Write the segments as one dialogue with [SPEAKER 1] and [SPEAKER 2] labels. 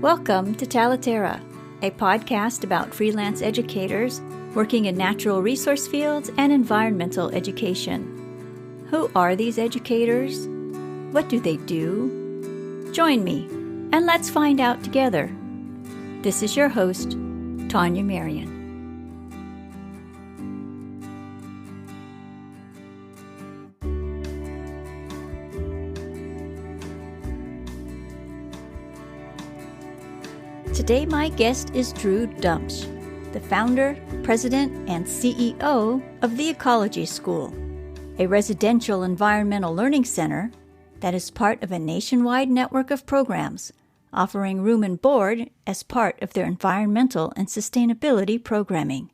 [SPEAKER 1] Welcome to Talaterra, a podcast about freelance educators working in natural resource fields and environmental education. Who are these educators? What do they do? Join me, and let's find out together. This is your host, Tanya Marion. Today, my guest is Drew Dumsch, the founder, president, and CEO of the Ecology School, a residential environmental learning center that is part of a nationwide network of programs offering room and board as part of their environmental and sustainability programming.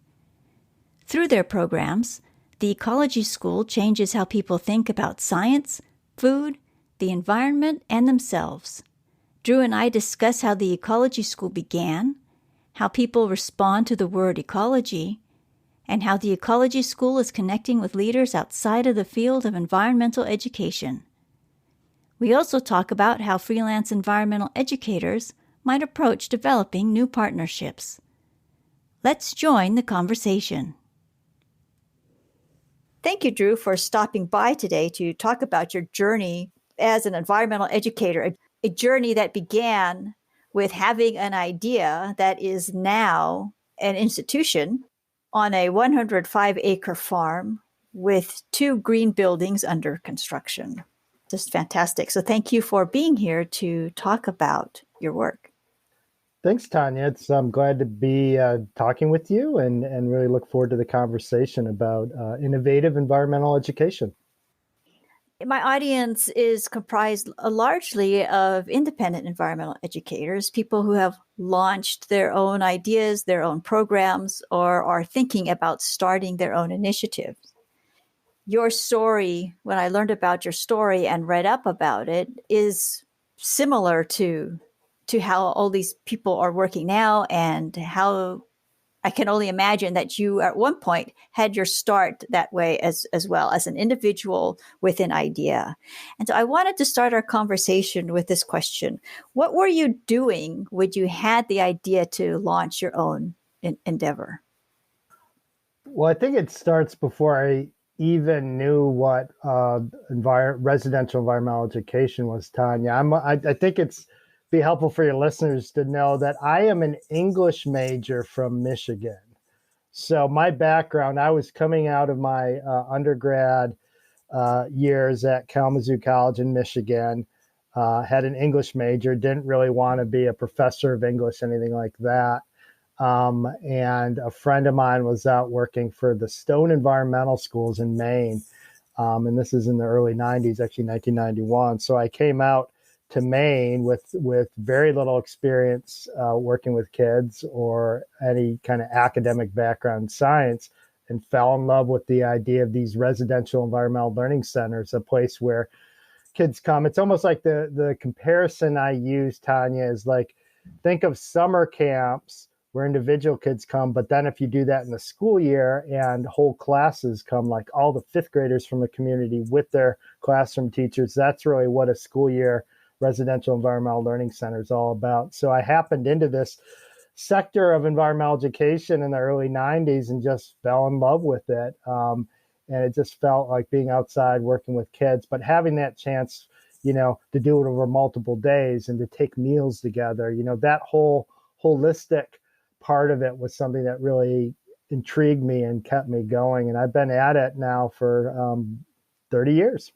[SPEAKER 1] Through their programs, the Ecology School changes how people think about science, food, the environment, and themselves. Drew and I discuss how the Ecology School began, how people respond to the word ecology, and how the Ecology School is connecting with leaders outside of the field of environmental education. We also talk about how freelance environmental educators might approach developing new partnerships. Let's join the conversation. Thank you, Drew, for stopping by today to talk about your journey as an environmental educator, a journey that began with having an idea that is now an institution on a 105-acre farm with 2 green buildings under construction. Just fantastic. So thank you for being here to talk about your work.
[SPEAKER 2] Thanks, Tanya. I'm glad to be talking with you and really look forward to the conversation about innovative environmental education.
[SPEAKER 1] My audience is comprised largely of independent environmental educators, people who have launched their own ideas, their own programs, or are thinking about starting their own initiatives. Your story, when I learned about your story and read up about it, is similar to how all these people are working now, and how I can only imagine that you at one point had your start that way as well, as an individual with an idea. And so I wanted to start our conversation with this question. What were you doing when you had the idea to launch your own endeavor?
[SPEAKER 2] Well, I think it starts before I even knew what residential environmental education was, Tanya. I think it's be helpful for your listeners to know that I am an English major from Michigan. So my background, I was coming out of my undergrad years at Kalamazoo College in Michigan, had an English major, didn't really want to be a professor of English, anything like that. And a friend of mine was out working for the Stone Environmental Schools in Maine. And this is in the early 90s, actually 1991. So I came out to Maine with very little experience working with kids or any kind of academic background in science, and fell in love with the idea of these residential environmental learning centers, a place where kids come. It's almost like the comparison I use, Tanya, is like, think of summer camps where individual kids come, but then if you do that in the school year and whole classes come, like all the 5th graders from the community with their classroom teachers, that's really what a school year residential environmental learning center is all about. So I happened into this sector of environmental education in the early 90s and just fell in love with it. And it just felt like being outside working with kids, but having that chance, to do it over multiple days and to take meals together, that whole holistic part of it was something that really intrigued me and kept me going. And I've been at it now for 30 years.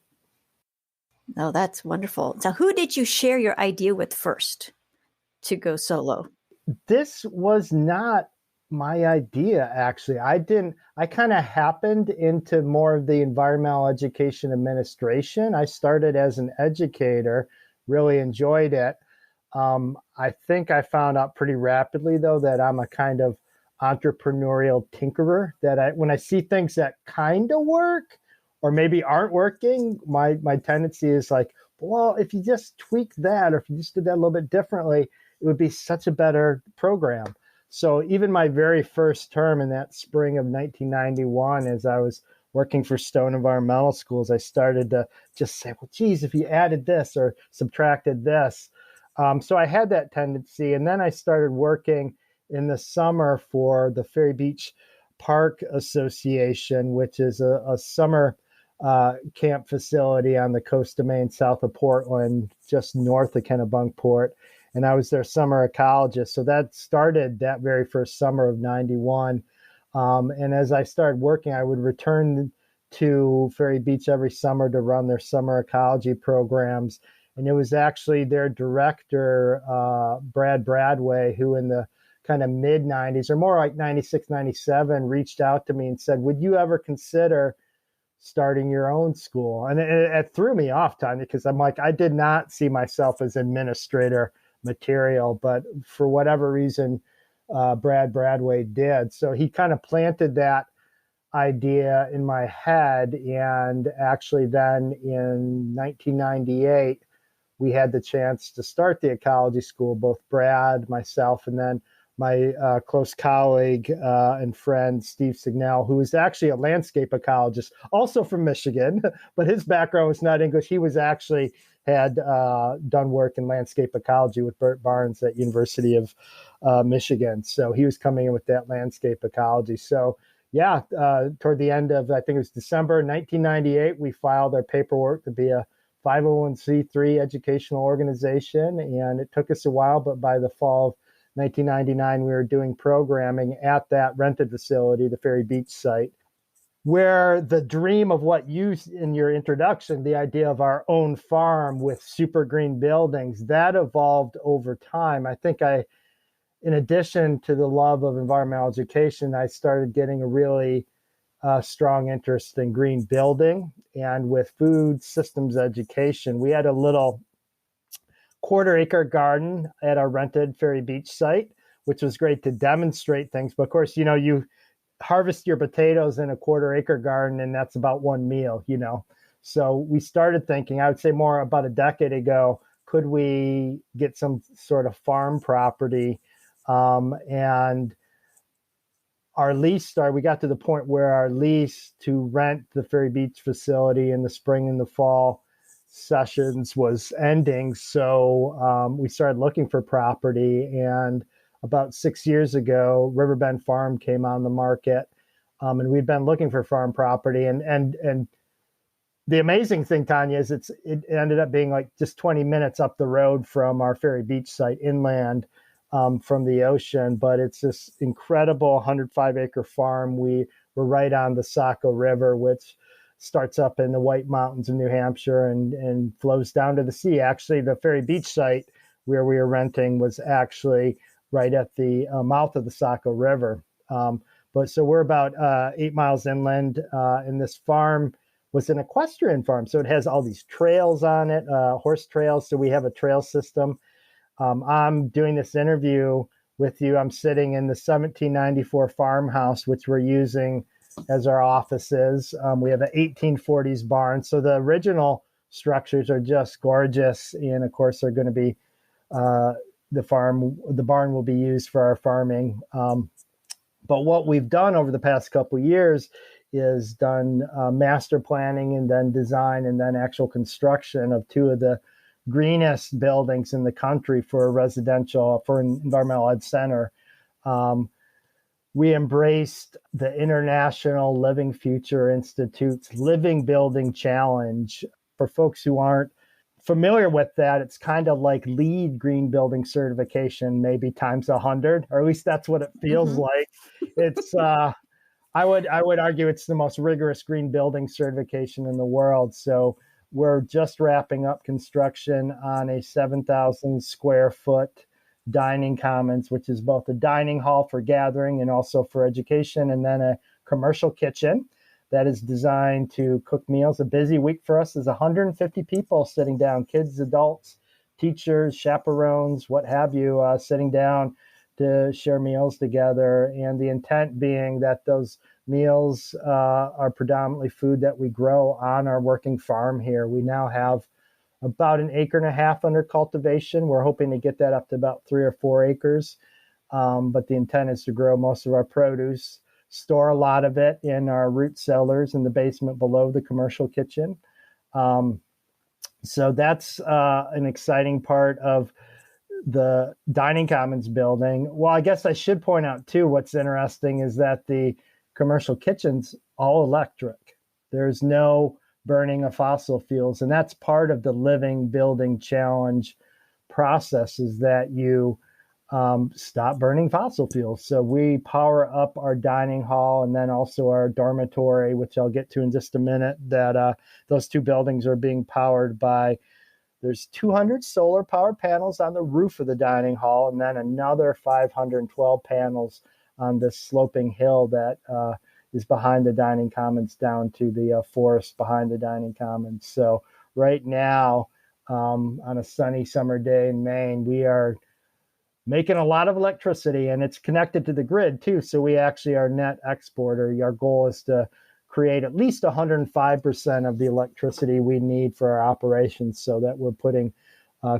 [SPEAKER 1] Oh, that's wonderful. So who did you share your idea with first to go solo?
[SPEAKER 2] This was not my idea, actually. I kind of happened into more of the environmental education administration. I started as an educator, really enjoyed it. I think I found out pretty rapidly, though, that I'm a kind of entrepreneurial tinkerer, that when I see things that kind of work, or maybe aren't working, my tendency is like, well, if you just tweak that, or if you just did that a little bit differently, it would be such a better program. So even my very first term in that spring of 1991, as I was working for Stone Environmental Schools, I started to just say, well, geez, if you added this or subtracted this, So I had that tendency. And then I started working in the summer for the Ferry Beach Park Association, which is a summer camp facility on the coast of Maine, south of Portland, just north of Kennebunkport. And I was their summer ecologist. So that started that very first summer of 91. And as I started working, I would return to Ferry Beach every summer to run their summer ecology programs. And it was actually their director, Brad Bradway, who in the kind of mid 90s or more like 96, 97, reached out to me and said, would you ever consider starting your own school? And it threw me off, Tanya, because I'm like, I did not see myself as administrator material, but for whatever reason, Brad Bradway did. So he kind of planted that idea in my head. And actually then in 1998, we had the chance to start the ecology school, both Brad, myself, and then my close colleague and friend, Steve Signell, who is actually a landscape ecologist, also from Michigan, but his background was not English. He was actually had done work in landscape ecology with Bert Barnes at University of Michigan. So he was coming in with that landscape ecology. So yeah, toward the end of, I think it was December 1998, we filed our paperwork to be a 501c3 educational organization. And it took us a while, but by the fall of 1999, we were doing programming at that rented facility, the Ferry Beach site, where the dream of what you, in your introduction, the idea of our own farm with super green buildings, that evolved over time. I think in addition to the love of environmental education, I started getting a really strong interest in green building. And with food systems education, we had a little quarter-acre garden at our rented Ferry Beach site, which was great to demonstrate things. But of course, you harvest your potatoes in a quarter-acre garden, and that's about one meal, So we started thinking, I would say more about a decade ago, could we get some sort of farm property? And our lease started, we got to the point where our lease to rent the Ferry Beach facility in the spring and the fall sessions was ending. So we started looking for property. And about 6 years ago, Riverbend Farm came on the market. And we'd been looking for farm property. And the amazing thing, Tanya, is it ended up being like just 20 minutes up the road from our Ferry Beach site inland from the ocean. But it's this incredible 105-acre farm. We're right on the Saco River, which starts up in the White Mountains of New Hampshire and flows down to the sea. Actually, the Ferry Beach site where we were renting was actually right at the mouth of the Saco River. But so we're about 8 miles inland, and this farm was an equestrian farm. So it has all these trails on it, horse trails. So we have a trail system. I'm doing this interview with you. I'm sitting in the 1794 farmhouse, which we're using as our offices. We have an 1840s barn. So the original structures are just gorgeous. And of course, they're going to be the barn will be used for our farming. But what we've done over the past couple of years is done master planning and then design and then actual construction of two of the greenest buildings in the country for an environmental ed center. We embraced the International Living Future Institute's Living Building Challenge. For folks who aren't familiar with that, it's kind of like LEED green building certification, maybe times 100, or at least that's what it feels like. It's I would argue it's the most rigorous green building certification in the world. So we're just wrapping up construction on a 7,000 square foot dining commons, which is both a dining hall for gathering and also for education, and then a commercial kitchen that is designed to cook meals. A busy week for us is 150 people sitting down, kids, adults, teachers, chaperones, what have you, sitting down to share meals together. And the intent being that those meals are predominantly food that we grow on our working farm here. We now have about 1.5 acres under cultivation. We're hoping to get that up to about 3 or 4 acres. But the intent is to grow most of our produce, store a lot of it in our root cellars in the basement below the commercial kitchen. So that's an exciting part of the dining commons building. Well, I guess I should point out too, what's interesting is that the commercial kitchen's all electric. There's no burning of fossil fuels. And that's part of the living building challenge process, is that you stop burning fossil fuels. So we power up our dining hall and then also our dormitory, which I'll get to in just a minute, that those two buildings are being powered by, there's 200 solar power panels on the roof of the dining hall, and then another 512 panels on this sloping hill that is behind the dining commons down to the forest behind the dining commons. So right now, on a sunny summer day in Maine, we are making a lot of electricity, and it's connected to the grid too. So we actually are net exporter. Our goal is to create at least 105% of the electricity we need for our operations, so that we're putting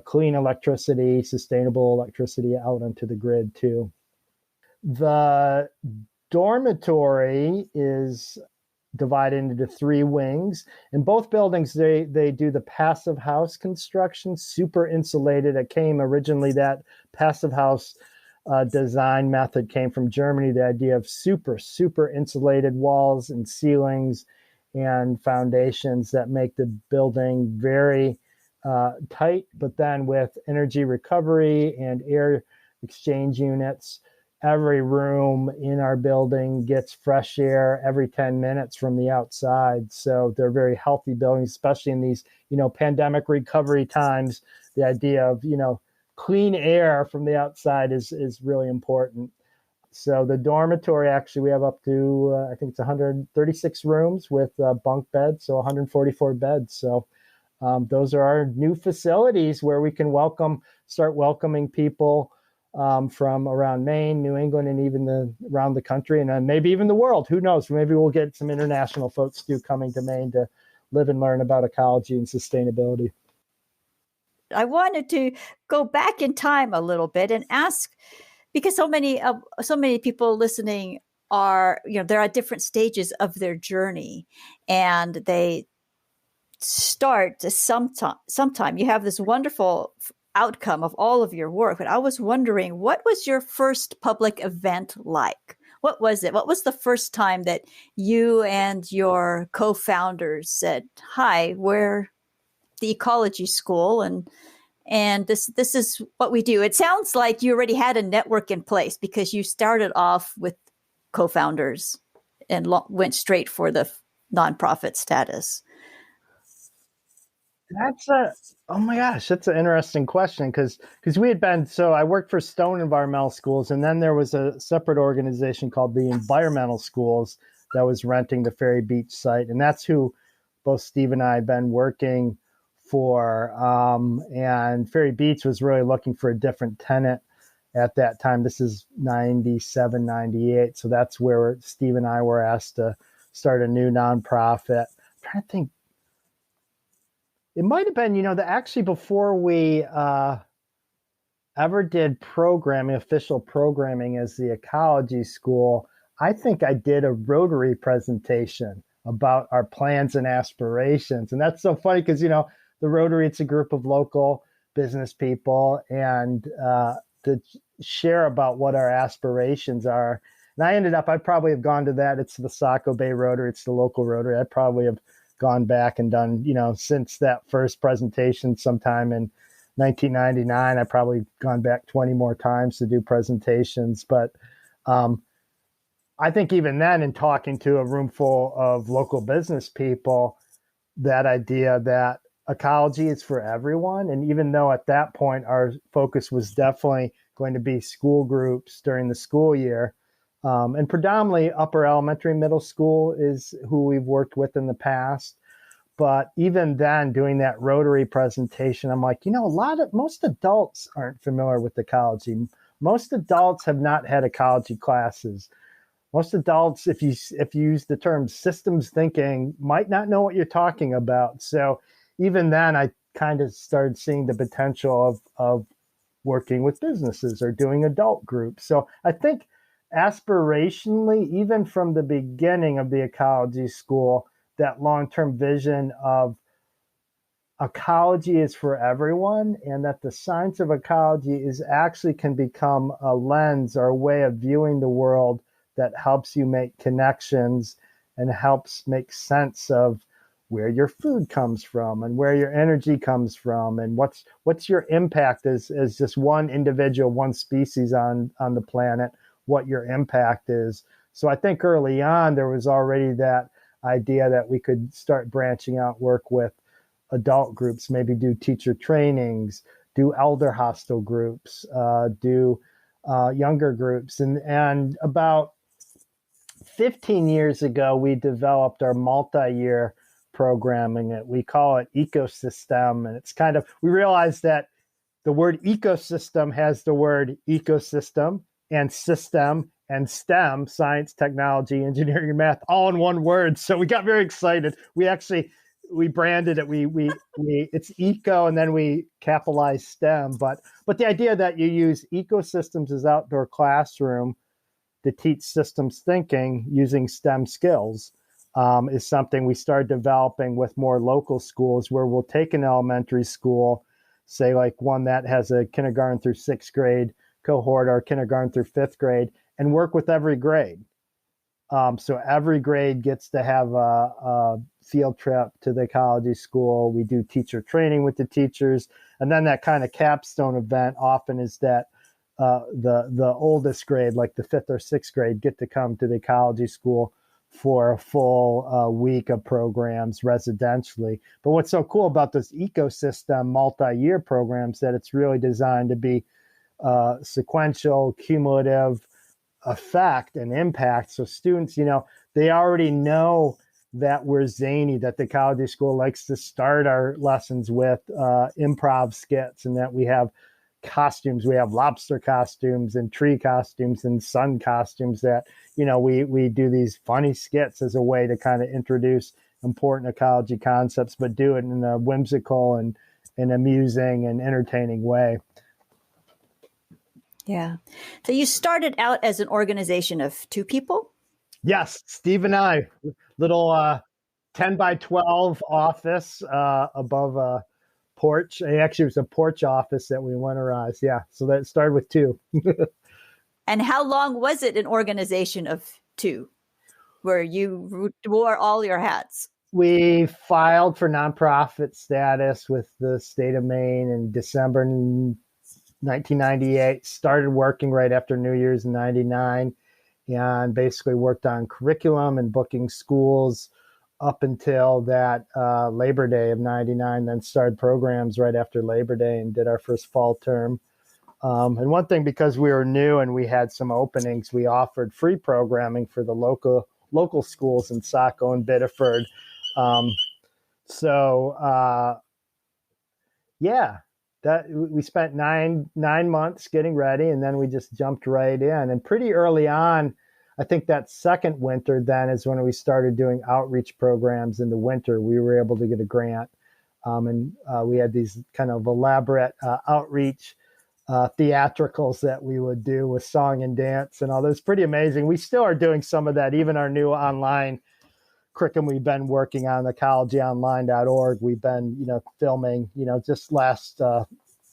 [SPEAKER 2] clean electricity, sustainable electricity out onto the grid too. The dormitory is divided into 3 wings. In both buildings, they do the passive house construction, super insulated. It came originally, that passive house design method came from Germany, the idea of super insulated walls and ceilings and foundations that make the building very tight, but then with energy recovery and air exchange units. Every room in our building gets fresh air every 10 minutes from the outside. So they're very healthy buildings, especially in these, pandemic recovery times. The idea of, clean air from the outside is really important. So the dormitory, actually, we have up to, I think it's 136 rooms with bunk beds, so 144 beds. So those are our new facilities where we can start welcoming people from around Maine, New England, and even around the country, and then maybe even the world. Who knows? Maybe we'll get some international folks too coming to Maine to live and learn about ecology and sustainability.
[SPEAKER 1] I wanted to go back in time a little bit and ask, because so many people listening are, they're at different stages of their journey, and they start sometime. You have this wonderful outcome of all of your work, but I was wondering, what was your first public event like? What was it? What was the first time that you and your co-founders said, "Hi, we're the Ecology School, and this is what we do"? It sounds like you already had a network in place, because you started off with co-founders and went straight for the nonprofit status.
[SPEAKER 2] Oh my gosh, that's an interesting question, because we had been, so I worked for Stone Environmental Schools, and then there was a separate organization called the Environmental Schools that was renting the Ferry Beach site, and that's who both Steve and I had been working for. And Ferry Beach was really looking for a different tenant at that time. This is 97, 98, so that's where Steve and I were asked to start a new nonprofit. I'm trying to think. It might have been, actually before we ever did programming, official programming as the Ecology School, I think I did a Rotary presentation about our plans and aspirations. And that's so funny because, the Rotary, it's a group of local business people, and to share about what our aspirations are. And I probably have gone to that. It's the Saco Bay Rotary. It's the local Rotary. I probably have gone back and done, since that first presentation sometime in 1999, I've probably gone back 20 more times to do presentations. But I think even then, in talking to a room full of local business people, that idea that ecology is for everyone. And even though at that point, our focus was definitely going to be school groups during the school year, and predominantly upper elementary, middle school is who we've worked with in the past. But even then, doing that Rotary presentation, I'm like, most adults aren't familiar with ecology. Most adults have not had ecology classes. Most adults, if you use the term systems thinking, might not know what you're talking about. So even then, I kind of started seeing the potential of working with businesses or doing adult groups. So I think aspirationally, even from the beginning of the Ecology School, that long-term vision of ecology is for everyone, and that the science of ecology is actually can become a lens or a way of viewing the world that helps you make connections and helps make sense of where your food comes from and where your energy comes from and what's your impact as just one individual, one species on the planet, what your impact is. So I think early on there was already that idea that we could start branching out, work with adult groups, maybe do teacher trainings, do elder hostel groups, do younger groups. And about 15 years ago, we developed our multi-year programming. We call it ecosystem. And it's kind of, we realized that the word ecosystem has the word ecosystem and system and STEM, science, technology, engineering, and math, all in one word. So we got very excited. We branded it. It's eco, and then we capitalized STEM. But the idea that you use ecosystems as outdoor classroom to teach systems thinking using STEM skills is something we started developing with more local schools, where we'll take an elementary school, say like one that has a kindergarten through sixth grade cohort or kindergarten through fifth grade, and work with every grade. So every grade gets to have a field trip to the ecology school. We do teacher training with the teachers. And then that kind of capstone event often is that the oldest grade, like the fifth or sixth grade, get to come to the ecology school for a full week of programs residentially. But what's so cool about this ecosystem multi-year programs that it's really designed to be sequential, cumulative effect and impact. So students, they already know that we're zany, that the ecology school likes to start our lessons with improv skits, and that we have costumes. We have lobster costumes and tree costumes and sun costumes that, we do these funny skits as a way to kind of introduce important ecology concepts, but do it in a whimsical and amusing and entertaining way.
[SPEAKER 1] Yeah. So you started out as an organization of 2 people?
[SPEAKER 2] Yes, Steve and I, little 10 by 12 office above a porch. Actually, it was a porch office that we winterized. Yeah, so that started with 2.
[SPEAKER 1] And how long was it an organization of 2, where you wore all your hats?
[SPEAKER 2] We filed for nonprofit status with the state of Maine in December 1998, started working right after New Year's in 99, and basically worked on curriculum and booking schools up until that Labor Day of 99, then started programs right after Labor Day and did our first fall term. And one thing, because we were new and we had some openings, we offered free programming for the local schools in Saco and Biddeford. That we spent nine months getting ready, and then we just jumped right in. And pretty early on, I think that second winter then is when we started doing outreach programs in the winter. We were able to get a grant, and we had these kind of elaborate outreach theatricals that we would do with song and dance and all. That's pretty amazing. We still are doing some of that, even our new online curriculum we've been working on, ecologyonline.org. We've been, filming, just last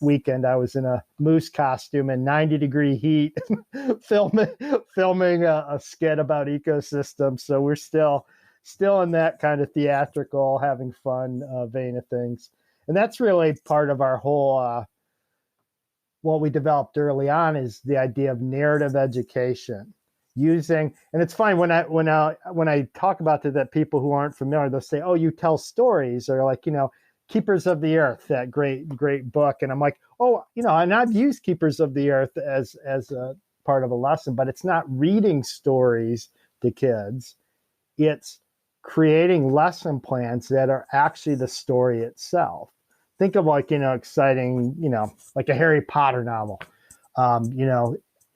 [SPEAKER 2] weekend, I was in a moose costume in 90-degree heat, filming a skit about ecosystems. So we're still in that kind of theatrical, having fun vein of things. And that's really part of our whole, what we developed early on is the idea of narrative education. And it's fine when I talk about that people who aren't familiar, they'll say, "Oh, you tell stories," or like, Keepers of the Earth, that great book. And I'm like, oh, and I've used Keepers of the Earth as a part of a lesson, but it's not reading stories to kids. It's creating lesson plans that are actually the story itself. Think of exciting, like a Harry Potter novel.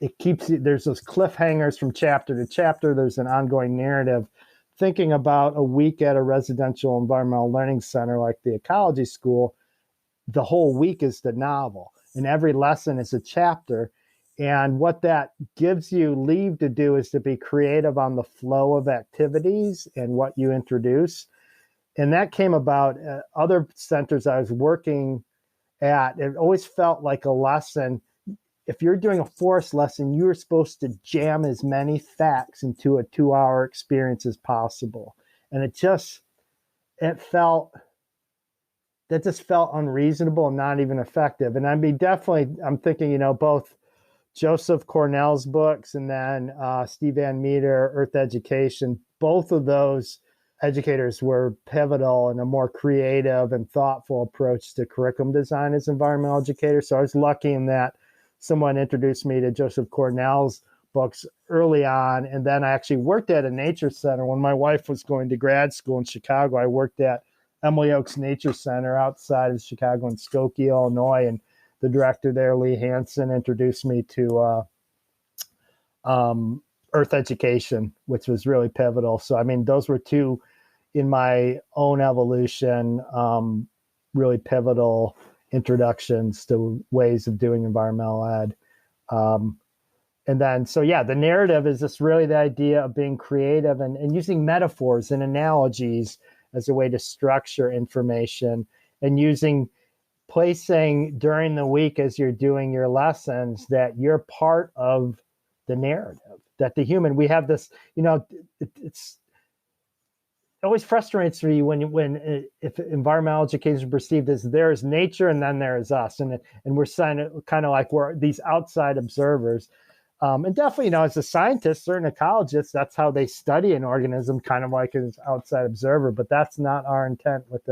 [SPEAKER 2] It keeps you, there's those cliffhangers from chapter to chapter. There's an ongoing narrative. Thinking about a week at a residential environmental learning center like the Ecology School, the whole week is the novel, and every lesson is a chapter. And what that gives you leave to do is to be creative on the flow of activities and what you introduce. And that came about at other centers I was working at. It always felt like a lesson. If you're doing a forest lesson, you're supposed to jam as many facts into a 2-hour experience as possible. And it felt that just felt unreasonable and not even effective. And I'm thinking, both Joseph Cornell's books and then Steve Van Meter, Earth Education, both of those educators were pivotal in a more creative and thoughtful approach to curriculum design as environmental educators. So I was lucky in that someone introduced me to Joseph Cornell's books early on. And then I actually worked at a nature center. When my wife was going to grad school in Chicago, I worked at Emily Oaks Nature Center outside of Chicago in Skokie, Illinois. And the director there, Lee Hansen, introduced me to Earth Education, which was really pivotal. So, I mean, those were two in my own evolution, really pivotal introductions to ways of doing environmental ed. And then, the narrative is just really the idea of being creative and using metaphors and analogies as a way to structure information, and placing during the week as you're doing your lessons that you're part of the narrative, that we have this, it's always frustrates me if environmental education is perceived as there's nature and then there's us, and we're kind of like we're these outside observers. And definitely, as a scientist, certain ecologists, that's how they study an organism, kind of like an outside observer. But that's not our intent with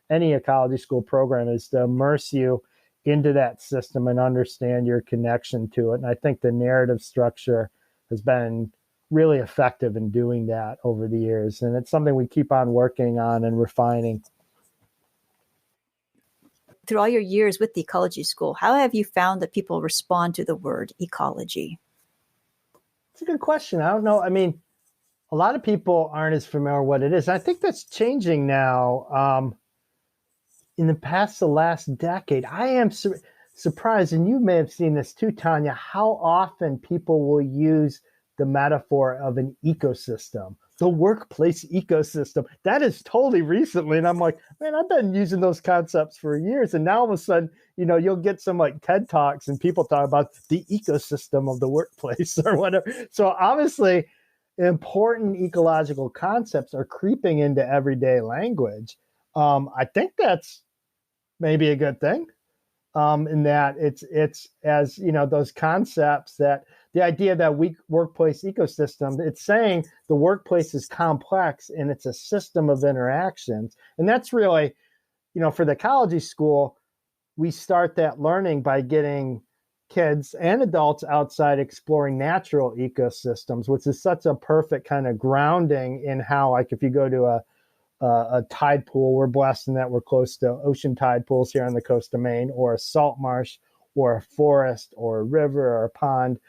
[SPEAKER 2] any ecology school program, is to immerse you into that system and understand your connection to it. And I think the narrative structure has been really effective in doing that over the years. And it's something we keep on working on and refining.
[SPEAKER 1] Through all your years with the Ecology School, how have you found that people respond to the word ecology?
[SPEAKER 2] It's a good question. I don't know. I mean, a lot of people aren't as familiar with what it is. I think that's changing now. In the last decade, I am surprised, and you may have seen this too, Tanya, how often people will use the metaphor of an ecosystem, the workplace ecosystem. That is totally recently. And I'm like, man, I've been using those concepts for years. And now all of a sudden, you'll get some like TED Talks and people talk about the ecosystem of the workplace or whatever. So obviously, important ecological concepts are creeping into everyday language. I think that's maybe a good thing. In that it's as those concepts, that the idea that workplace ecosystem, it's saying the workplace is complex and it's a system of interactions. And that's really, for the ecology school, we start that learning by getting kids and adults outside exploring natural ecosystems, which is such a perfect kind of grounding in how, like, if you go to a tide pool, we're blessed in that we're close to ocean tide pools here on the coast of Maine, or a salt marsh, or a forest, or a river, or a pond.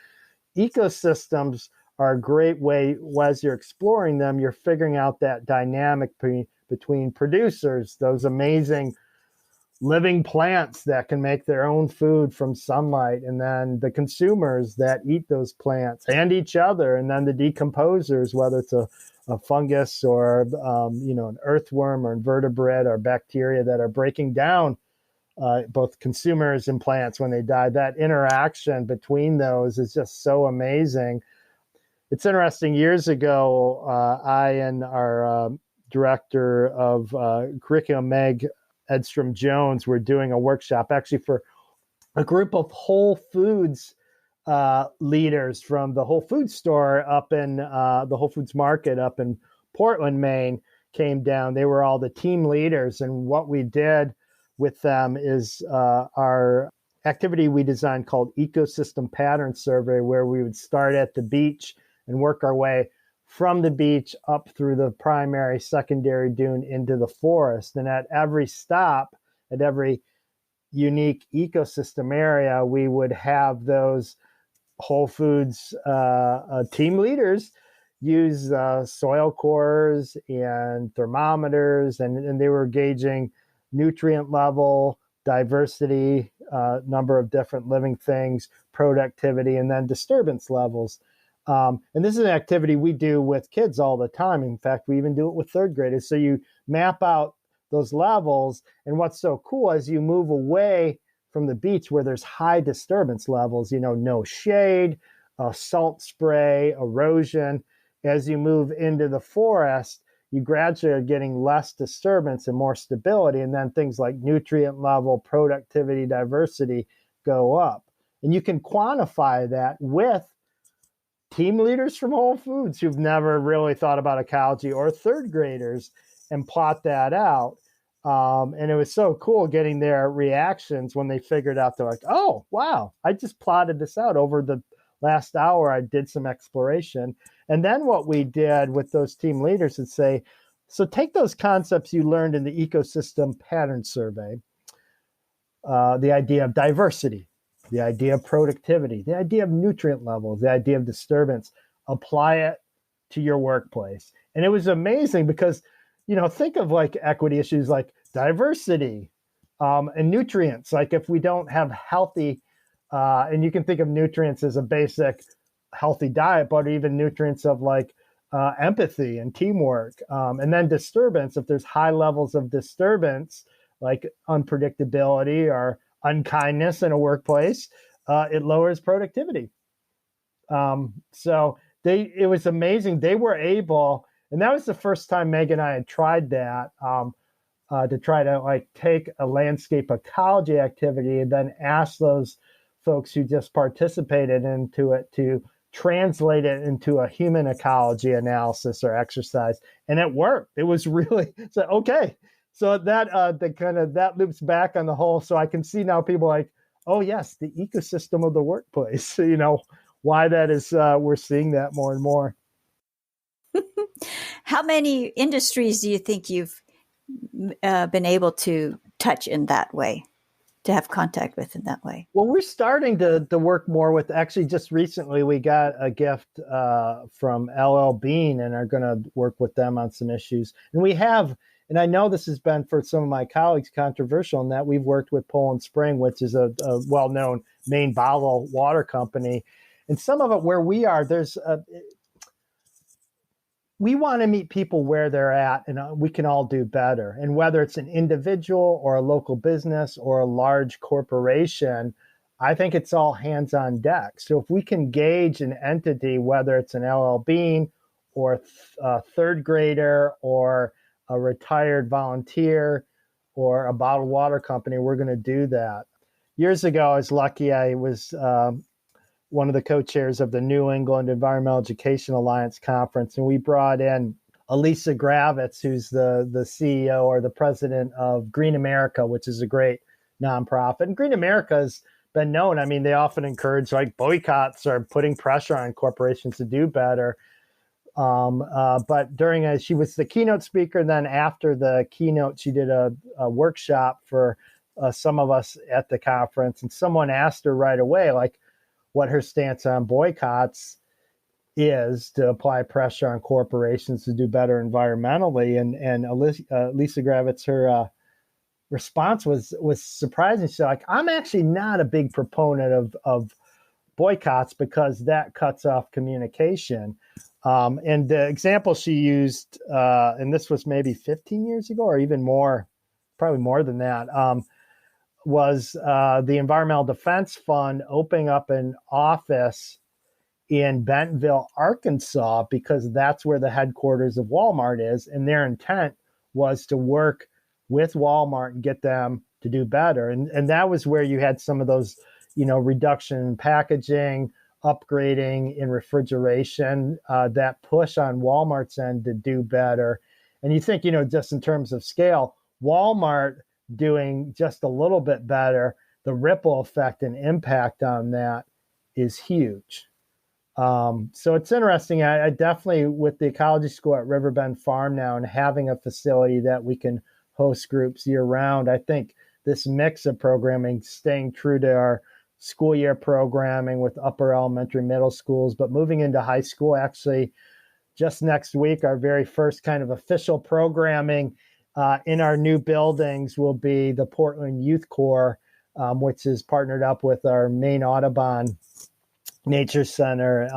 [SPEAKER 2] Ecosystems are a great way, as you're exploring them, you're figuring out that dynamic between producers, those amazing living plants that can make their own food from sunlight, and then the consumers that eat those plants and each other, and then the decomposers, whether it's a fungus or an earthworm or invertebrate or bacteria that are breaking down both consumers and plants when they die. That interaction between those is just so amazing. It's interesting. Years ago, I and our director of curriculum, Meg Edstrom Jones, were doing a workshop actually for a group of Whole Foods leaders from the Whole Foods store up in the Whole Foods market up in Portland, Maine, came down. They were all the team leaders. And what we did with them is our activity we designed called Ecosystem Pattern Survey, where we would start at the beach and work our way from the beach up through the primary, secondary dune into the forest. And at every stop, at every unique ecosystem area, we would have those Whole Foods team leaders use soil cores and thermometers, and they were gauging nutrient level, diversity, number of different living things, productivity, and then disturbance levels. And this is an activity we do with kids all the time. In fact, we even do it with third graders. So you map out those levels. And what's so cool as you move away from the beach where there's high disturbance levels, no shade, salt spray, erosion. As you move into the forest, you gradually are getting less disturbance and more stability. And then things like nutrient level, productivity, diversity go up. And you can quantify that with team leaders from Whole Foods who've never really thought about ecology, or third graders, and plot that out. And it was so cool getting their reactions when they figured out. They're like, oh, wow, I just plotted this out over the last hour. I did some exploration. And then what we did with those team leaders is say, so take those concepts you learned in the ecosystem pattern survey, the idea of diversity, the idea of productivity, the idea of nutrient levels, the idea of disturbance, apply it to your workplace. And it was amazing because, think of like equity issues like diversity and nutrients. Like if we don't have healthy, and you can think of nutrients as a basic healthy diet, but even nutrients of like empathy and teamwork. And then disturbance, if there's high levels of disturbance, like unpredictability or unkindness in a workplace, it lowers productivity. So it was amazing. They were able, and that was the first time Meg and I had tried that, to try to like take a landscape ecology activity and then ask those folks who just participated into it to translate it into a human ecology analysis or exercise. And it worked. It was really, so, okay. So that that loops back on the whole. So I can see now people like, oh yes, the ecosystem of the workplace, why that is, we're seeing that more and more.
[SPEAKER 1] How many industries do you think you've been able to touch in that way, to have contact with in that way?
[SPEAKER 2] Well, we're starting to work more with, actually just recently we got a gift from LL Bean and are going to work with them on some issues. And we have, and I know this has been for some of my colleagues controversial in that we've worked with Poland Spring, which is a well-known Maine bottled water company. And some of it where we are, we want to meet people where they're at, and we can all do better. And whether it's an individual or a local business or a large corporation, I think it's all hands on deck. So if we can gauge an entity, whether it's an LL Bean or a third grader or a retired volunteer or a bottled water company, we're going to do that. Years ago, I was lucky. I was one of the co-chairs of the New England Environmental Education Alliance Conference, and we brought in Elisa Gravitz, who's the CEO or the president of Green America, which is a great nonprofit. And Green America has been known. I mean, they often encourage like boycotts or putting pressure on corporations to do better. But she was the keynote speaker. And then after the keynote, she did a workshop for some of us at the conference. And someone asked her right away, like, what her stance on boycotts is to apply pressure on corporations to do better environmentally. And Lisa Gravitz, her response was surprising. She's like, I'm actually not a big proponent of boycotts because that cuts off communication. And the example she used, and this was maybe 15 years ago or even more, probably more than that, was the Environmental Defense Fund opening up an office in Bentonville, Arkansas, because that's where the headquarters of Walmart is. And their intent was to work with Walmart and get them to do better. And that was where you had some of those, reduction in packaging, upgrading in refrigeration, that push on Walmart's end to do better. And you think, just in terms of scale, Walmart doing just a little bit better, the ripple effect and impact on that is huge. So it's interesting. I definitely, with the Ecology School at Riverbend Farm now and having a facility that we can host groups year round, I think this mix of programming, staying true to our school year programming with upper elementary, middle schools, but moving into high school, actually just next week, our very first kind of official programming in our new buildings will be the Portland Youth Corps, which is partnered up with our Maine Audubon Nature Center,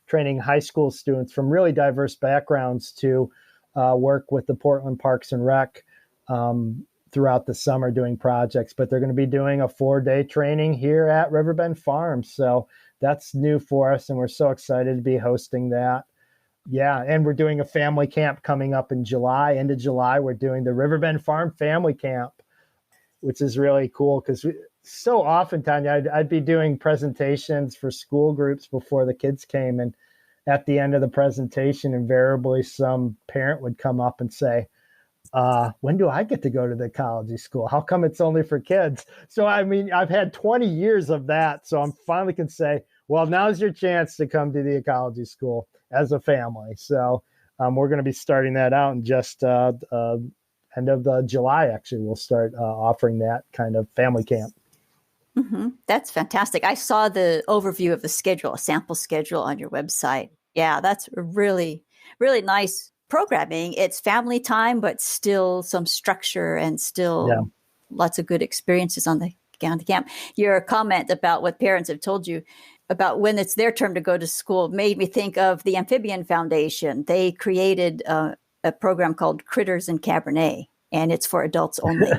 [SPEAKER 2] training high school students from really diverse backgrounds to work with the Portland Parks and Rec throughout the summer doing projects, but they're going to be doing a 4-day training here at Riverbend Farm. So that's new for us, and we're so excited to be hosting that. Yeah, and we're doing a family camp coming up in July. End of July, we're doing the Riverbend Farm Family Camp, which is really cool because so often, Tanya, I'd be doing presentations for school groups before the kids came, and at the end of the presentation, invariably some parent would come up and say, when do I get to go to the ecology school? How come it's only for kids? So, I mean, I've had 20 years of that. So I'm finally can say, well, now's your chance to come to the ecology school as a family. So we're going to be starting that out in just end of July. Actually, we'll start offering that kind of family camp.
[SPEAKER 1] Mm-hmm. That's fantastic. I saw the overview of the schedule, a sample schedule on your website. Yeah, that's really, really nice programming. It's family time, but still some structure and still lots of good experiences on the camp. Your comment about what parents have told you about when it's their turn to go to school made me think of the Amphibian Foundation. They created a program called Critters and Cabernet, and it's for adults only.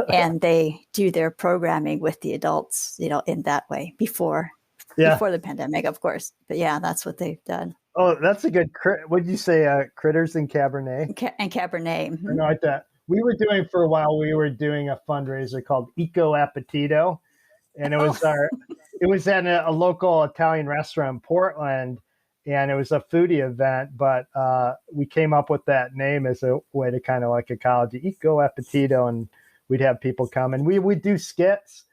[SPEAKER 1] And they do their programming with the adults, in that way before the pandemic, of course. But yeah, that's what they've done.
[SPEAKER 2] Oh, that's a good. What did you say? Critters and Cabernet?
[SPEAKER 1] And Cabernet. Mm-hmm.
[SPEAKER 2] I know like that. We were doing for a while. We were doing a fundraiser called Eco Appetito, and it was it was at a local Italian restaurant in Portland, and it was a foodie event. But we came up with that name as a way to kind of like ecology, Eco Appetito, and we'd have people come, and we would do skits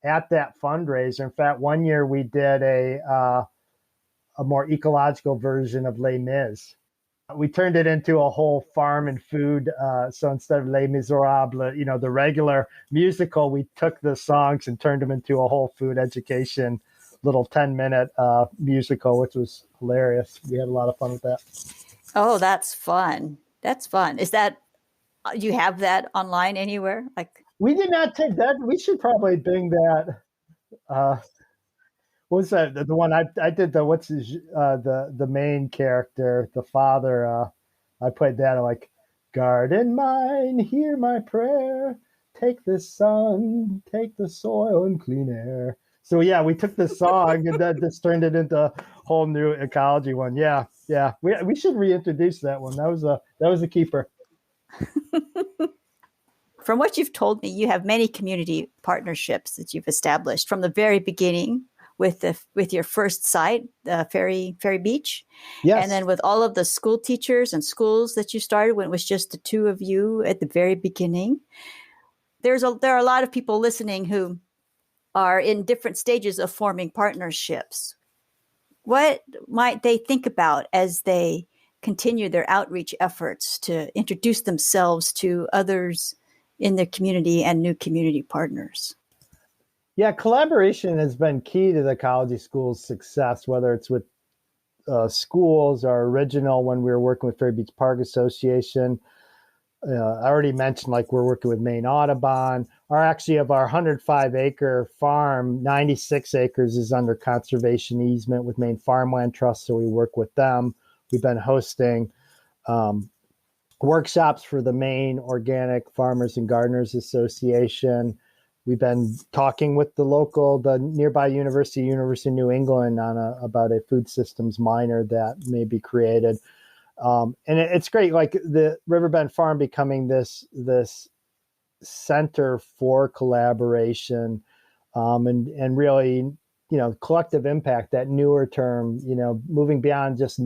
[SPEAKER 2] at that fundraiser. In fact, one year we did a more ecological version of Les Mis. We turned it into a whole farm and food. So instead of Les Miserables, the regular musical, we took the songs and turned them into a whole food education, little 10-minute musical, which was hilarious. We had a lot of fun with that.
[SPEAKER 1] Oh, that's fun. That's fun. Is that, you have that online anywhere?
[SPEAKER 2] We did not take that. We should probably bring that. What was that? The one I did the main character, the father. I played that like, garden mine, hear my prayer. Take the sun, take the soil and clean air. So yeah, we took the song and then just turned it into a whole new ecology one. Yeah. We should reintroduce that one. That was a keeper.
[SPEAKER 1] From what you've told me, you have many community partnerships that you've established from the very beginning with your first site, Ferry Beach.
[SPEAKER 2] Yes.
[SPEAKER 1] And then with all of the school teachers and schools that you started when it was just the two of you at the very beginning. There are a lot of people listening who are in different stages of forming partnerships. What might they think about as they continue their outreach efforts to introduce themselves to others in their community and new community partners?
[SPEAKER 2] Yeah, collaboration has been key to the ecology school's success, whether it's with schools or original when we were working with Ferry Beach Park Association. I already mentioned like we're working with Maine Audubon. Of our 105-acre farm, 96 acres is under conservation easement with Maine Farmland Trust, so we work with them. We've been hosting workshops for the Maine Organic Farmers and Gardeners Association. We've been talking with the nearby University of New England on about a food systems minor that may be created. And it's great, like the Riverbend Farm becoming this center for collaboration and really, collective impact, that newer term, moving beyond just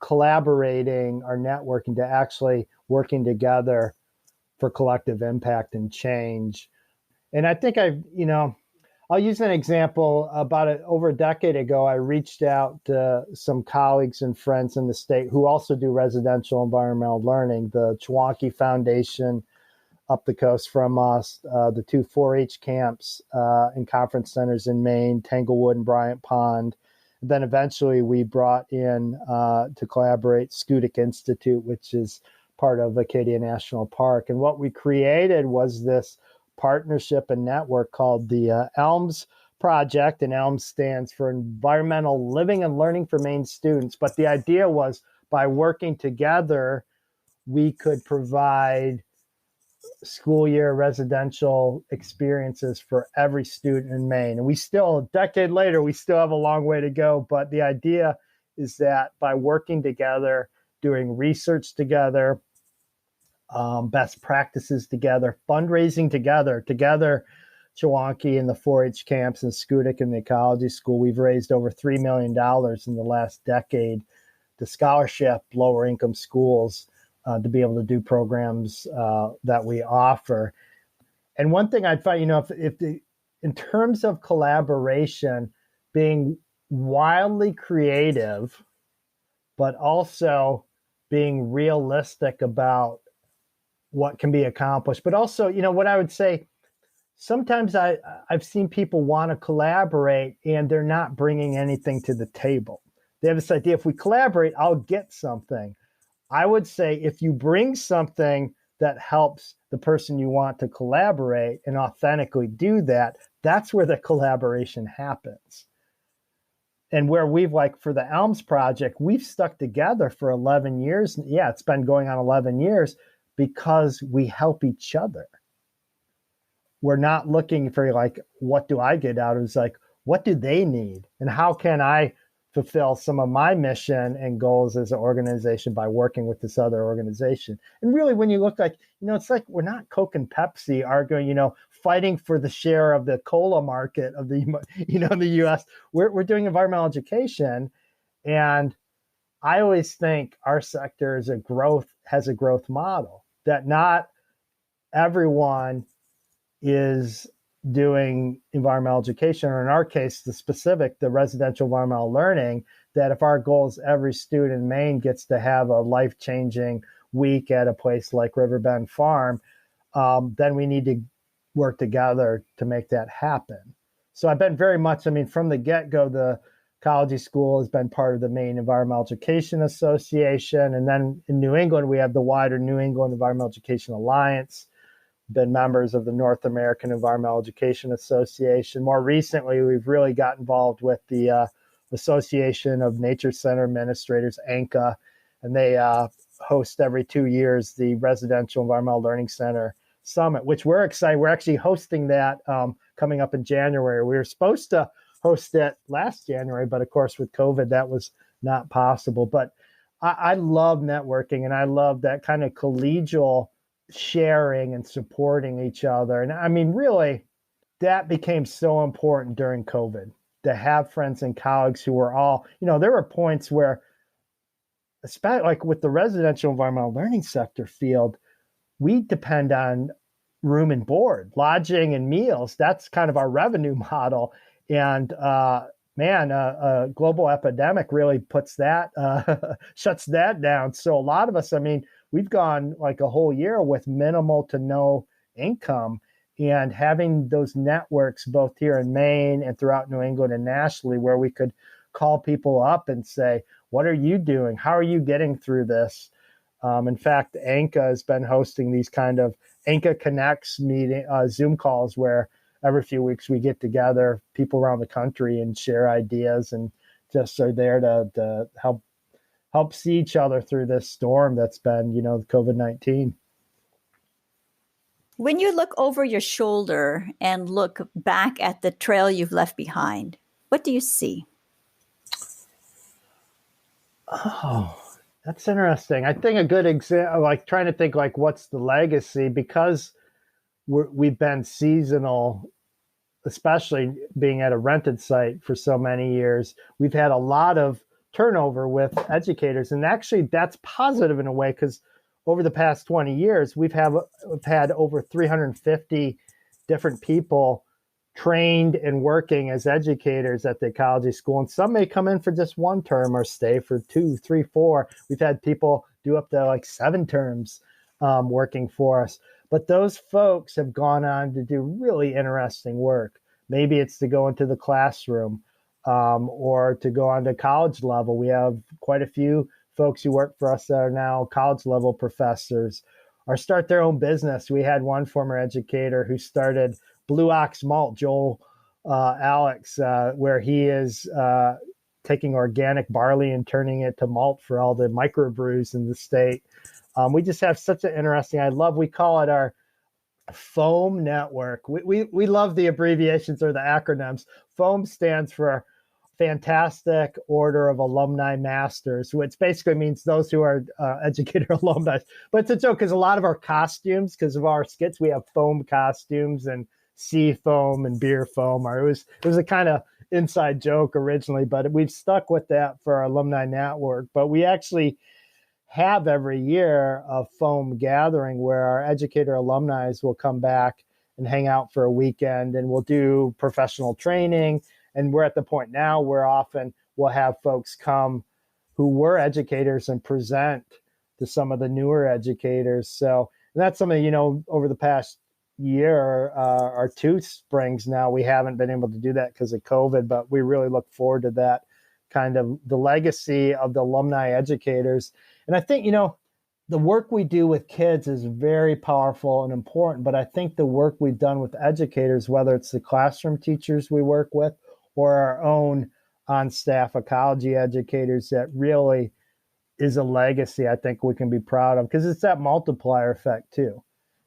[SPEAKER 2] collaborating or networking to actually working together for collective impact and change. And I think I'll use an example. Over a decade ago, I reached out to some colleagues and friends in the state who also do residential environmental learning, the Chewonki Foundation up the coast from us, the two 4-H camps and conference centers in Maine, Tanglewood and Bryant Pond. And then eventually we brought in to collaborate Schoodic Institute, which is part of Acadia National Park. And what we created was this partnership and network called the ELMS Project, and ELMS stands for Environmental Living and Learning for Maine Students. But the idea was by working together, we could provide school year residential experiences for every student in Maine. And we still, a decade later, we still have a long way to go. But the idea is that by working together, doing research together, best practices together, fundraising together, Chewonki and the 4-H camps and Schoodic and the Ecology School, we've raised over $3 million in the last decade to scholarship lower income schools to be able to do programs that we offer. And one thing I'd find, in terms of collaboration, being wildly creative, but also being realistic about what can be accomplished. But also, what I would say, sometimes I've seen people want to collaborate and they're not bringing anything to the table. They have this idea, if we collaborate, I'll get something. I would say if you bring something that helps the person you want to collaborate and authentically do that, that's where the collaboration happens. And where we've, like for the Elms Project, we've stuck together for 11 years. Yeah, it's been going on 11 years because we help each other. We're not looking for like, what do I get out of it? It's like, what do they need? And how can I fulfill some of my mission and goals as an organization by working with this other organization? And really, when you look like, it's like we're not Coke and Pepsi arguing, fighting for the share of the cola market of the, the US. We're doing environmental education. And I always think our sector has a growth model that not everyone is doing environmental education, or in our case, the residential environmental learning, that if our goal is every student in Maine gets to have a life-changing week at a place like Riverbend Farm, then we need to work together to make that happen. So I've been very much, from the get-go, the Ecology School has been part of the Maine Environmental Education Association. And then in New England, we have the wider New England Environmental Education Alliance, been members of the North American Environmental Education Association. More recently, we've really got involved with the Association of Nature Center Administrators, ANCA, and they host every 2 years the Residential Environmental Learning Center Summit, which we're excited. We're actually hosting that coming up in January. We were supposed to host it last January, but of course with COVID, that was not possible. But I love networking, and I love that kind of collegial sharing and supporting each other. And really, that became so important during COVID, to have friends and colleagues who were all, there were points where, especially like with the residential environmental learning sector field, we depend on room and board, lodging and meals. That's kind of our revenue model. And a global epidemic really puts that, shuts that down. So a lot of us, we've gone like a whole year with minimal to no income, and having those networks both here in Maine and throughout New England and nationally, where we could call people up and say, what are you doing? How are you getting through this? In fact, ANCA has been hosting these kind of ANCA Connects meeting, Zoom calls, where every few weeks we get together, people around the country, and share ideas and just are there to help see each other through this storm that's been, COVID-19.
[SPEAKER 1] When you look over your shoulder and look back at the trail you've left behind, what do you see?
[SPEAKER 2] Oh, that's interesting. I think a good example, like trying to think like what's the legacy, because we've been seasonal, especially being at a rented site for so many years. We've had a lot of turnover with educators. And actually that's positive in a way, because over the past 20 years, we've had over 350 different people trained and working as educators at the Ecology School. And some may come in for just one term or stay for 2, 3, 4. We've had people do up to like 7 terms working for us. But those folks have gone on to do really interesting work. Maybe it's to go into the classroom, or to go on to college level. We have quite a few folks who work for us that are now college level professors, or start their own business. We had one former educator who started Blue Ox Malt, Joel Alex, where he is taking organic barley and turning it to malt for all the microbrews in the state. We just have such an interesting, we call it our FOAM network. We love the abbreviations or the acronyms. FOAM stands for Fantastic Order of Alumni Masters, which basically means those who are educator alumni. But it's a joke because a lot of our costumes, because of our skits, we have foam costumes and sea foam and beer foam. Or it was a kind of inside joke originally, but we've stuck with that for our alumni network. But we actually have every year a foam gathering where our educator alumni will come back and hang out for a weekend, and we'll do professional training. And we're at the point now where often we'll have folks come who were educators and present to some of the newer educators. So that's something, over the past year or two springs now, we haven't been able to do that because of COVID, but we really look forward to that kind of the legacy of the alumni educators. And I think, the work we do with kids is very powerful and important, but I think the work we've done with educators, whether it's the classroom teachers we work with or our own on-staff ecology educators, that really is a legacy I think we can be proud of, because it's that multiplier effect too.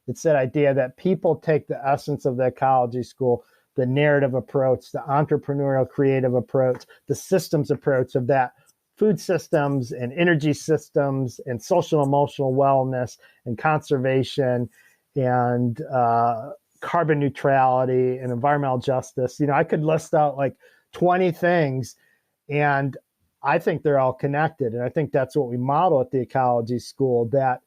[SPEAKER 2] It's that idea that people take the essence of the ecology school, the narrative approach, the entrepreneurial creative approach, the systems approach of that, food systems and energy systems and social emotional wellness and conservation and carbon neutrality and environmental justice. I could list out like 20 things, and I think they're all connected. And I think that's what we model at the Ecology School, that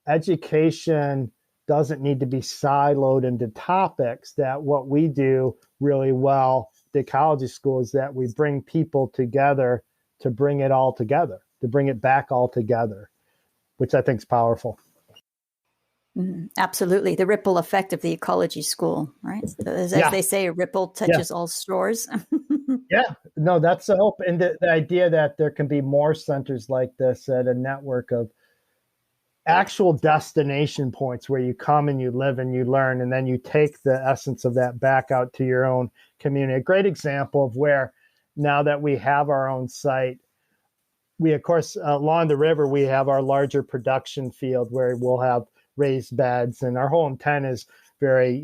[SPEAKER 2] education doesn't need to be siloed into topics, that what we do really well, the Ecology School, is that we bring people together to bring it all together, to bring it back all together, which I think is powerful.
[SPEAKER 1] Absolutely. The ripple effect of the Ecology School, right? As they say, a ripple touches all shores.
[SPEAKER 2] Yeah, no, that's the hope. And the idea that there can be more centers like this at a network of actual destination points where you come and you live and you learn, and then you take the essence of that back out to your own community. A great example of where, now that we have our own site, we, of course, along the river, we have our larger production field where we'll have raised beds, and our whole intent is very,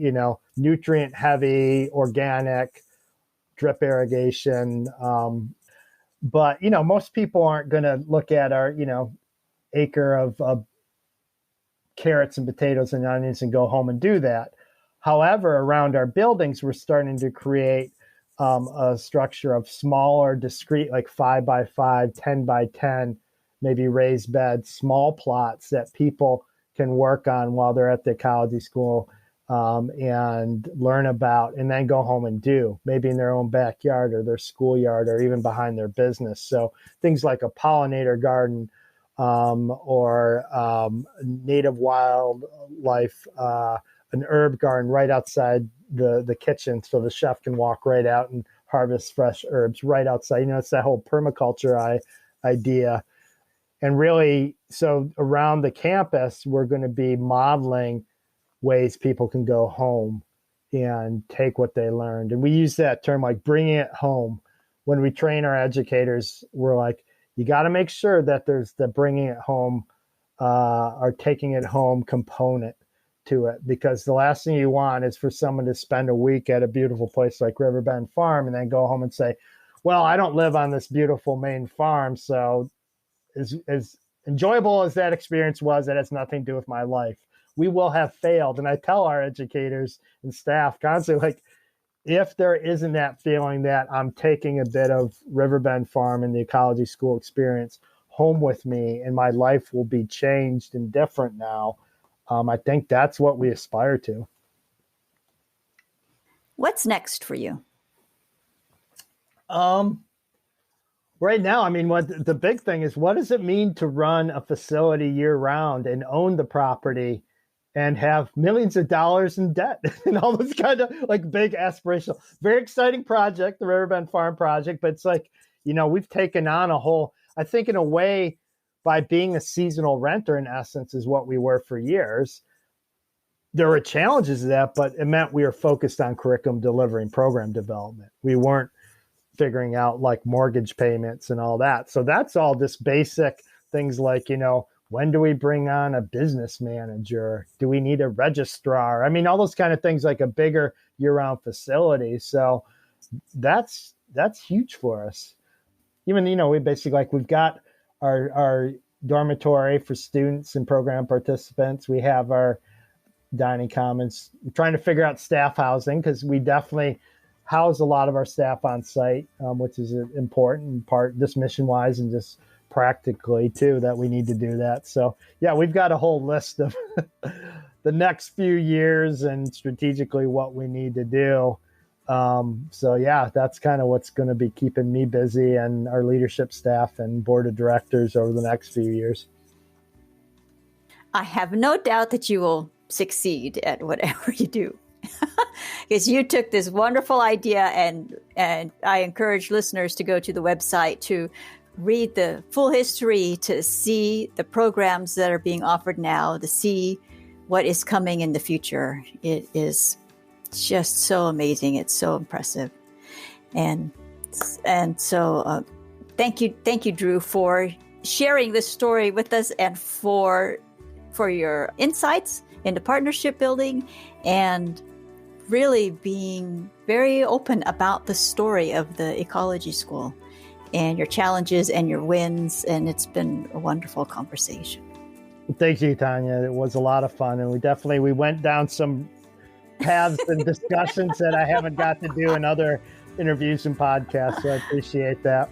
[SPEAKER 2] nutrient heavy, organic, drip irrigation. But, most people aren't going to look at our, acre of carrots and potatoes and onions and go home and do that. However, around our buildings, we're starting to create a structure of smaller, discrete, like 5x5, 10x10, maybe raised beds, small plots that people can work on while they're at the Ecology School and learn about, and then go home and do, maybe in their own backyard or their schoolyard or even behind their business. So things like a pollinator garden or native wildlife, an herb garden right outside the kitchen, so the chef can walk right out and harvest fresh herbs right outside. It's that whole permaculture idea. And really, so around the campus, we're going to be modeling ways people can go home and take what they learned. And we use that term, like bringing it home. When we train our educators, we're like, you got to make sure that there's the bringing it home or taking it home component to it, because the last thing you want is for someone to spend a week at a beautiful place like Riverbend Farm and then go home and say, well, I don't live on this beautiful Maine farm, so as enjoyable as that experience was, that has nothing to do with my life. We will have failed. And I tell our educators and staff constantly, like, if there isn't that feeling that I'm taking a bit of Riverbend Farm and the Ecology School experience home with me and my life will be changed and different now, I think that's what we aspire to.
[SPEAKER 1] What's next for you?
[SPEAKER 2] Right now, I mean, what the big thing is, what does it mean to run a facility year round and own the property and have millions of dollars in debt and all this kind of like big aspirational, very exciting project, the Riverbend Farm project. But it's like, we've taken on a whole, I think in a way, by being a seasonal renter, in essence, is what we were for years. There were challenges to that, but it meant we were focused on curriculum delivery and program development. We weren't figuring out like mortgage payments and all that. So that's all just basic things like, when do we bring on a business manager? Do we need a registrar? I mean, all those kind of things, like a bigger year-round facility. So that's huge for us. Even, we basically, like, we've got our dormitory for students and program participants. We have our dining commons. We're trying to figure out staff housing, because we definitely house a lot of our staff on site, which is an important part, just mission-wise and just practically too, that we need to do that. So yeah, we've got a whole list of the next few years and strategically what we need to do. So yeah, that's kind of what's going to be keeping me busy and our leadership staff and board of directors over the next few years.
[SPEAKER 1] I have no doubt that you will succeed at whatever you do. Because you took this wonderful idea, and I encourage listeners to go to the website to read the full history, to see the programs that are being offered now, to see what is coming in the future. It is just so amazing. It's so impressive. And so thank you, Drew, for sharing this story with us, and for your insights into partnership building, and really being very open about the story of the Ecology School and your challenges and your wins. And it's been a wonderful conversation.
[SPEAKER 2] Thank you, Tanya. It was a lot of fun. And we went down some paths and discussions that I haven't got to do in other interviews and podcasts. So I appreciate that.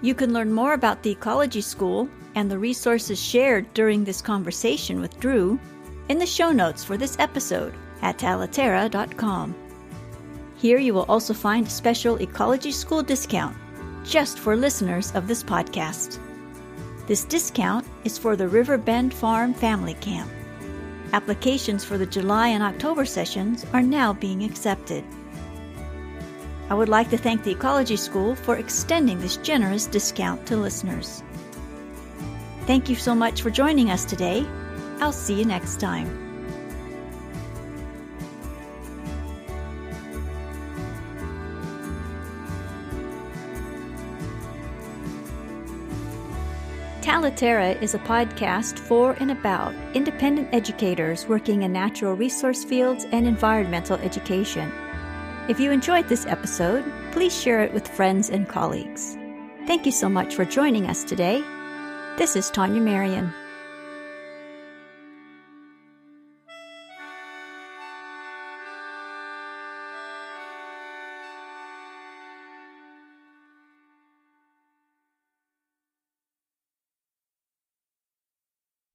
[SPEAKER 1] You can learn more about the Ecology School and the resources shared during this conversation with Drew in the show notes for this episode at talaterra.com. Here you will also find a special Ecology School discount just for listeners of this podcast. This discount is for the River Bend Farm Family Camp. Applications for the July and October sessions are now being accepted. I would like to thank the Ecology School for extending this generous discount to listeners. Thank you so much for joining us today. I'll see you next time. Talaterra is a podcast for and about independent educators working in natural resource fields and environmental education. If you enjoyed this episode, please share it with friends and colleagues. Thank you so much for joining us today. This is Tanya Marion.